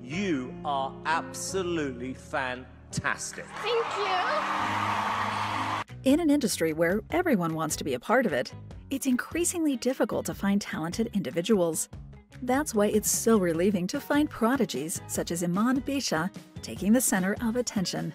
You are absolutely fantastic. Thank you. In an industry where everyone wants to be a part of it, it's increasingly difficult to find talented individuals. That's why it's so relieving to find prodigies such as Emanne Beasha taking the center of attention.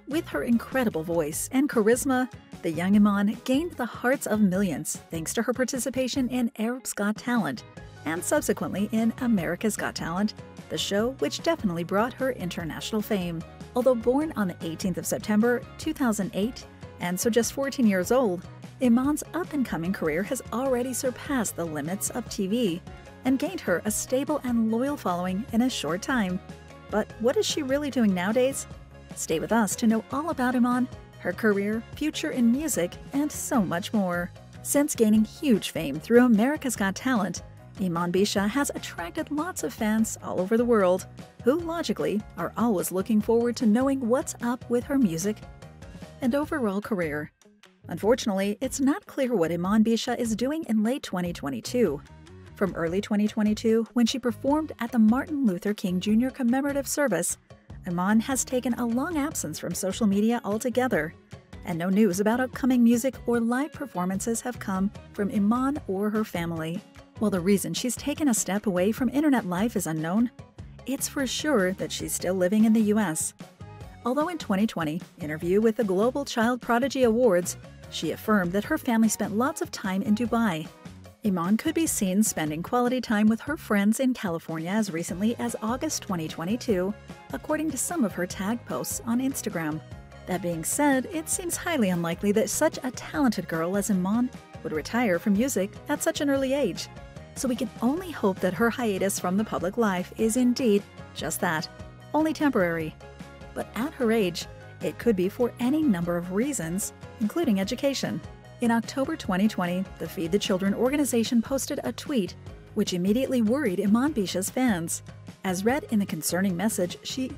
With her incredible voice and charisma, the young Emanne gained the hearts of millions thanks to her participation in Arab's Got Talent and subsequently in America's Got Talent, the show which definitely brought her international fame. Although born on the 18th of September 2008, and so just 14 years old, Emanne's up-and-coming career has already surpassed the limits of TV and gained her a stable and loyal following in a short time. But what is she really doing nowadays? Stay with us to know all about Emanne, her career, future in music, and so much more. Since gaining huge fame through America's Got Talent, Emanne Beasha has attracted lots of fans all over the world, who logically are always looking forward to knowing what's up with her music and overall career. Unfortunately, it's not clear what Emanne Beasha is doing in late 2022. From early 2022, when she performed at the Martin Luther King Jr. commemorative service, Emanne has taken a long absence from social media altogether, and no news about upcoming music or live performances have come from Emanne or her family. While the reason she's taken a step away from internet life is unknown, it's for sure that she's still living in the US. Although in 2020 interview with the Global Child Prodigy Awards, she affirmed that her family spent lots of time in Dubai. Emanne could be seen spending quality time with her friends in California as recently as August 2022, according to some of her tag posts on Instagram. That being said, it seems highly unlikely that such a talented girl as Emanne would retire from music at such an early age. So we can only hope that her hiatus from the public life is indeed just that, only temporary. But at her age, it could be for any number of reasons, including education. In October 2020, the Feed the Children organization posted a tweet which immediately worried Emanne Beasha's fans. As read in the concerning message, she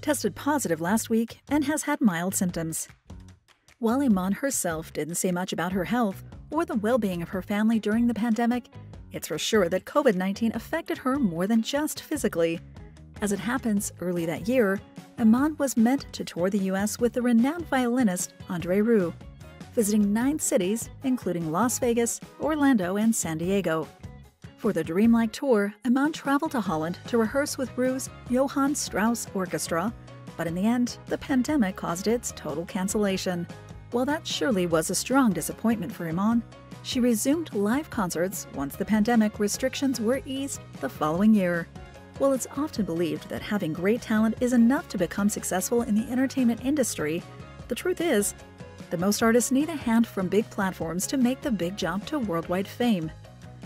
tested positive last week and has had mild symptoms. While Emanne herself didn't say much about her health or the well-being of her family during the pandemic, it's for sure that COVID-19 affected her more than just physically. As it happens, early that year, Emanne was meant to tour the US with the renowned violinist Andre Rieu, visiting 9 cities, including Las Vegas, Orlando, and San Diego. For the dreamlike tour, Emanne traveled to Holland to rehearse with Rieu's Johann Strauss Orchestra, but in the end, the pandemic caused its total cancellation. While that surely was a strong disappointment for Emanne, she resumed live concerts once the pandemic restrictions were eased the following year. While it's often believed that having great talent is enough to become successful in the entertainment industry, the truth is that most artists need a hand from big platforms to make the big jump to worldwide fame.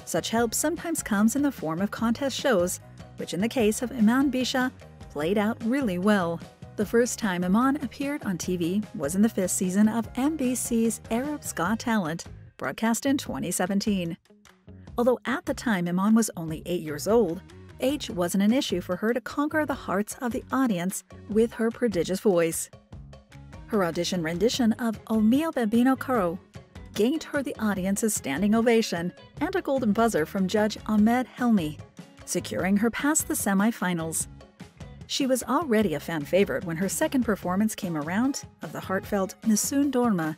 Such help sometimes comes in the form of contest shows, which in the case of Emanne Beasha, played out really well. The first time Emanne appeared on TV was in the 5th season of NBC's Arab's Got Talent, broadcast in 2017. Although at the time Emanne was only 8 years old, age wasn't an issue for her to conquer the hearts of the audience with her prodigious voice. Her audition rendition of O Mio Bambino Caro gained her the audience's standing ovation and a golden buzzer from Judge Ahmed Helmi, securing her past the semi-finals. She was already a fan favorite when her second performance came around of the heartfelt Nessun Dorma,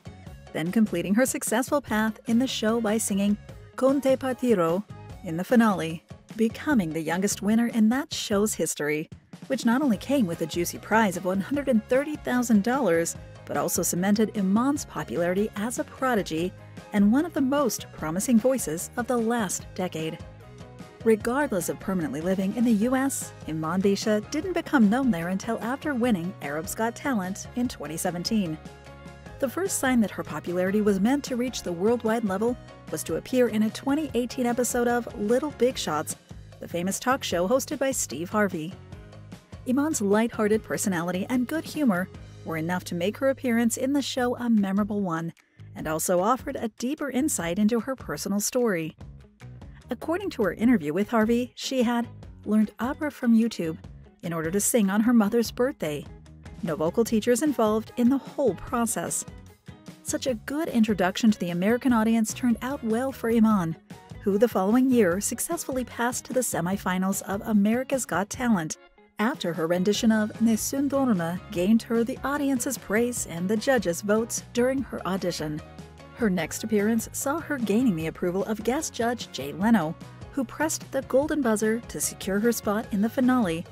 then completing her successful path in the show by singing Con te partirò in the finale, becoming the youngest winner in that show's history, which not only came with a juicy prize of $130,000, but also cemented Emanne's popularity as a prodigy and one of the most promising voices of the last decade. Regardless of permanently living in the US, Emanne Beasha didn't become known there until after winning Arab's Got Talent in 2017. The first sign that her popularity was meant to reach the worldwide level was to appear in a 2018 episode of Little Big Shots, the famous talk show hosted by Steve Harvey. Emanne's lighthearted personality and good humor were enough to make her appearance in the show a memorable one, and also offered a deeper insight into her personal story. According to her interview with Harvey, she had learned opera from YouTube in order to sing on her mother's birthday. No vocal teachers involved in the whole process. Such a good introduction to the American audience turned out well for Emanne, who the following year successfully passed to the semifinals of America's Got Talent, after her rendition of Nessun Dorma gained her the audience's praise and the judges' votes during her audition. Her next appearance saw her gaining the approval of guest judge Jay Leno, who pressed the golden buzzer to secure her spot in the finale,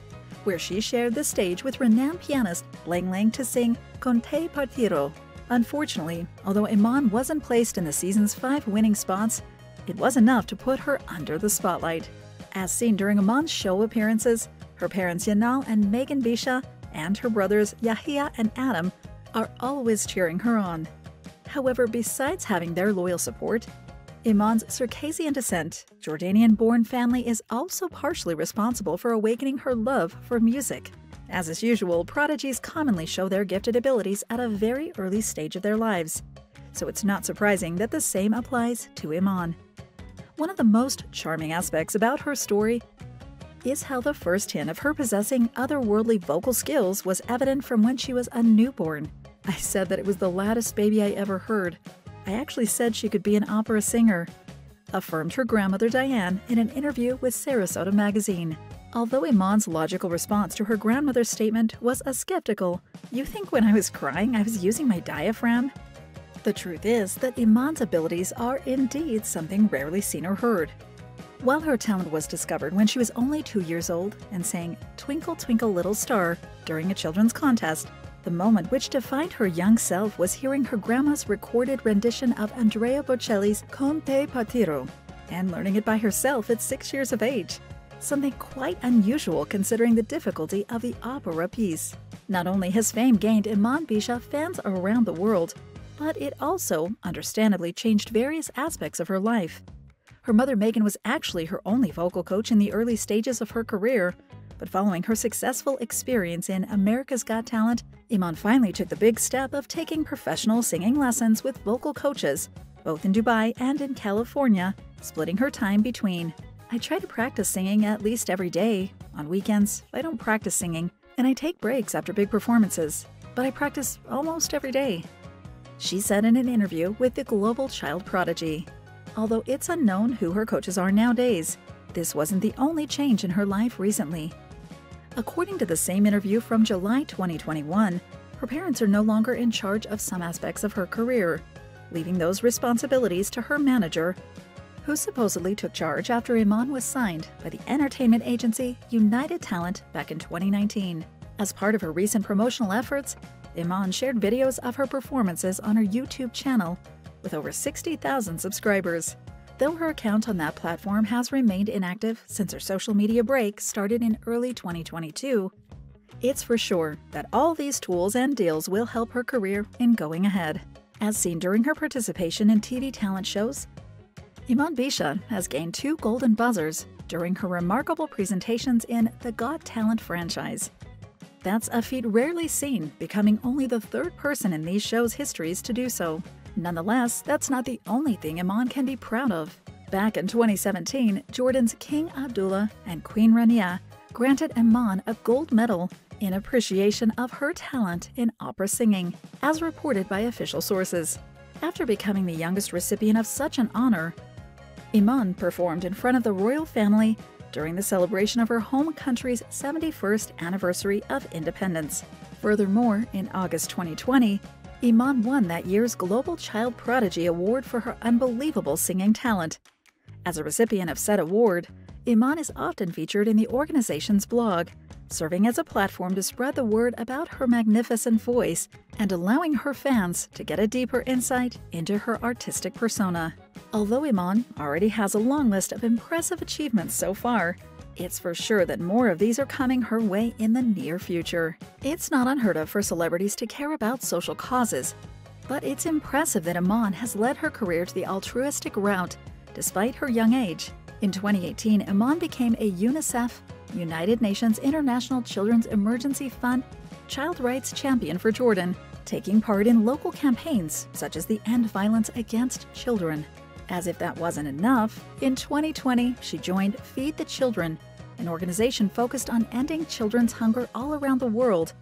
where she shared the stage with renowned pianist Lang Lang to sing Con te partiro. Unfortunately, although Emanne wasn't placed in the season's 5 winning spots, it was enough to put her under the spotlight. As seen during Emanne's show appearances, her parents Yanal and Emanne Beasha and her brothers Yahia and Adam are always cheering her on. However, besides having their loyal support, Emanne's Circassian descent, Jordanian-born family is also partially responsible for awakening her love for music. As is usual, prodigies commonly show their gifted abilities at a very early stage of their lives, so it's not surprising that the same applies to Emanne. One of the most charming aspects about her story is how the first hint of her possessing otherworldly vocal skills was evident from when she was a newborn. I said that it was the loudest baby I ever heard. I actually said she could be an opera singer, affirmed her grandmother Diane in an interview with Sarasota magazine. Although Emanne's logical response to her grandmother's statement was a skeptical, "You think when I was crying I was using my diaphragm?" The truth is that Emanne's abilities are indeed something rarely seen or heard. While her talent was discovered when she was only 2 years old and sang Twinkle Twinkle Little Star during a children's contest, the moment which defined her young self was hearing her grandma's recorded rendition of Andrea Bocelli's Con te partiro and learning it by herself at 6 years of age, something quite unusual considering the difficulty of the opera piece. Not only has fame gained Emanne Beasha fans around the world, but it also, understandably, changed various aspects of her life. Her mother Megan was actually her only vocal coach in the early stages of her career, but following her successful experience in America's Got Talent, Emanne finally took the big step of taking professional singing lessons with vocal coaches, both in Dubai and in California, splitting her time between. "I try to practice singing at least every day. On weekends, I don't practice singing, and I take breaks after big performances, but I practice almost every day," she said in an interview with the global child prodigy. Although it's unknown who her coaches are nowadays, this wasn't the only change in her life recently. According to the same interview from July 2021, her parents are no longer in charge of some aspects of her career, leaving those responsibilities to her manager, who supposedly took charge after Emanne was signed by the entertainment agency United Talent back in 2019. As part of her recent promotional efforts, Emanne shared videos of her performances on her YouTube channel with over 60,000 subscribers. Though her account on that platform has remained inactive since her social media break started in early 2022, it's for sure that all these tools and deals will help her career in going ahead. As seen during her participation in TV talent shows, Emanne Beasha has gained 2 golden buzzers during her remarkable presentations in the Got Talent franchise. That's a feat rarely seen, becoming only the 3rd person in these shows' histories to do so. Nonetheless, that's not the only thing Emanne can be proud of. Back in 2017, Jordan's King Abdullah and Queen Rania granted Emanne a gold medal in appreciation of her talent in opera singing, as reported by official sources. After becoming the youngest recipient of such an honor, Emanne performed in front of the royal family during the celebration of her home country's 71st anniversary of independence. Furthermore, in August 2020, Emanne won that year's Global Child Prodigy Award for her unbelievable singing talent. As a recipient of said award, Emanne is often featured in the organization's blog, serving as a platform to spread the word about her magnificent voice and allowing her fans to get a deeper insight into her artistic persona. Although Emanne already has a long list of impressive achievements so far, it's for sure that more of these are coming her way in the near future. It's not unheard of for celebrities to care about social causes, but it's impressive that Emanne has led her career to the altruistic route despite her young age. In 2018, Emanne became a UNICEF, United Nations International Children's Emergency Fund, child rights champion for Jordan, taking part in local campaigns such as the End Violence Against Children. As if that wasn't enough, in 2020, she joined Feed the Children, an organization focused on ending children's hunger all around the world,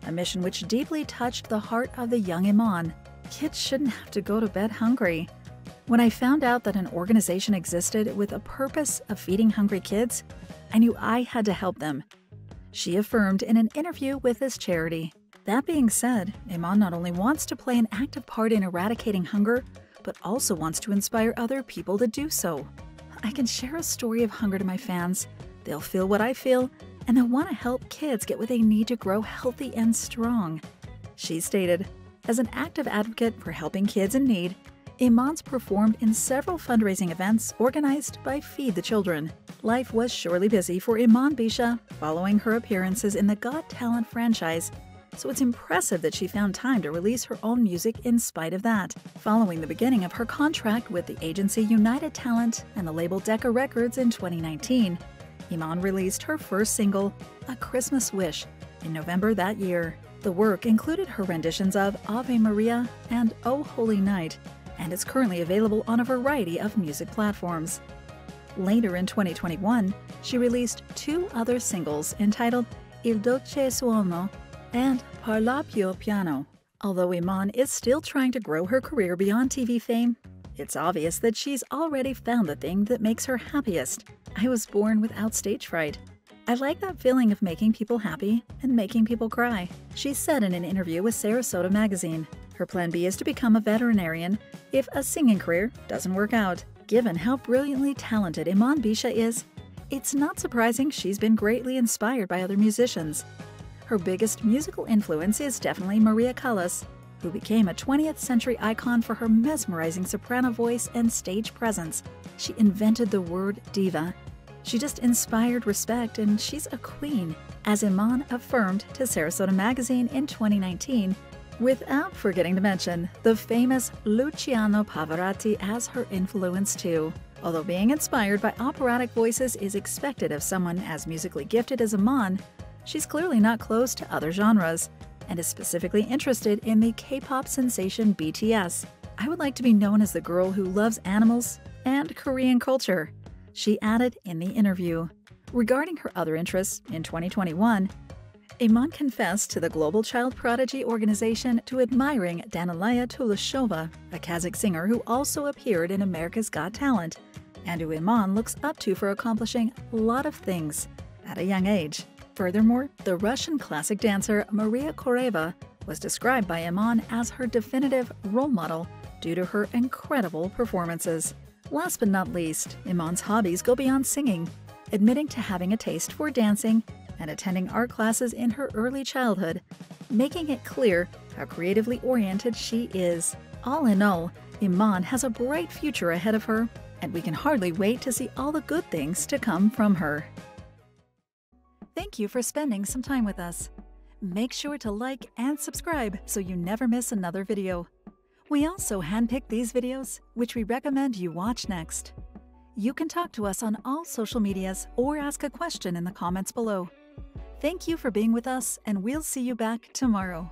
a mission which deeply touched the heart of the young Emanne. Kids shouldn't have to go to bed hungry. When I found out that an organization existed with a purpose of feeding hungry kids, I knew I had to help them, she affirmed in an interview with this charity. That being said, Emanne not only wants to play an active part in eradicating hunger, but also wants to inspire other people to do so. I can share a story of hunger to my fans. They'll feel what I feel, and they'll want to help kids get what they need to grow healthy and strong. She stated, as an active advocate for helping kids in need, Emanne's performed in several fundraising events organized by Feed the Children. Life was surely busy for Emanne Beasha following her appearances in the Got Talent franchise, so it's impressive that she found time to release her own music in spite of that. Following the beginning of her contract with the agency United Talent and the label Decca Records in 2019, Emanne released her first single, A Christmas Wish, in November that year. The work included her renditions of Ave Maria and O Holy Night, and is currently available on a variety of music platforms. Later in 2021, she released 2 other singles entitled Il Dolce Suono and Parla Più Piano. Although Emanne is still trying to grow her career beyond TV fame, it's obvious that she's already found the thing that makes her happiest. I was born without stage fright. I like that feeling of making people happy and making people cry, she said in an interview with Sarasota magazine. Her plan B is to become a veterinarian if a singing career doesn't work out. Given how brilliantly talented Emanne Beasha is, it's not surprising she's been greatly inspired by other musicians. Her biggest musical influence is definitely Maria Callas, who became a 20th century icon for her mesmerizing soprano voice and stage presence. She invented the word diva. She just inspired respect, and she's a queen, as Emanne affirmed to Sarasota magazine in 2019, without forgetting to mention the famous Luciano Pavarotti as her influence too. Although being inspired by operatic voices is expected of someone as musically gifted as Emanne, she's clearly not close to other genres, and is specifically interested in the K-pop sensation BTS. I would like to be known as the girl who loves animals and Korean culture, she added in the interview. Regarding her other interests, in 2021, Emanne confessed to the Global Child Prodigy organization to admiring Danilaya Tulashova, a Kazakh singer who also appeared in America's Got Talent, and who Emanne looks up to for accomplishing a lot of things at a young age. Furthermore, the Russian classic dancer Maria Koreva was described by Emanne as her definitive role model due to her incredible performances. Last but not least, Emanne's hobbies go beyond singing, admitting to having a taste for dancing and attending art classes in her early childhood, making it clear how creatively oriented she is. All in all, Emanne has a bright future ahead of her, and we can hardly wait to see all the good things to come from her. Thank you for spending some time with us. Make sure to like and subscribe so you never miss another video. We also handpick these videos, which we recommend you watch next. You can talk to us on all social medias or ask a question in the comments below. Thank you for being with us, and we'll see you back tomorrow.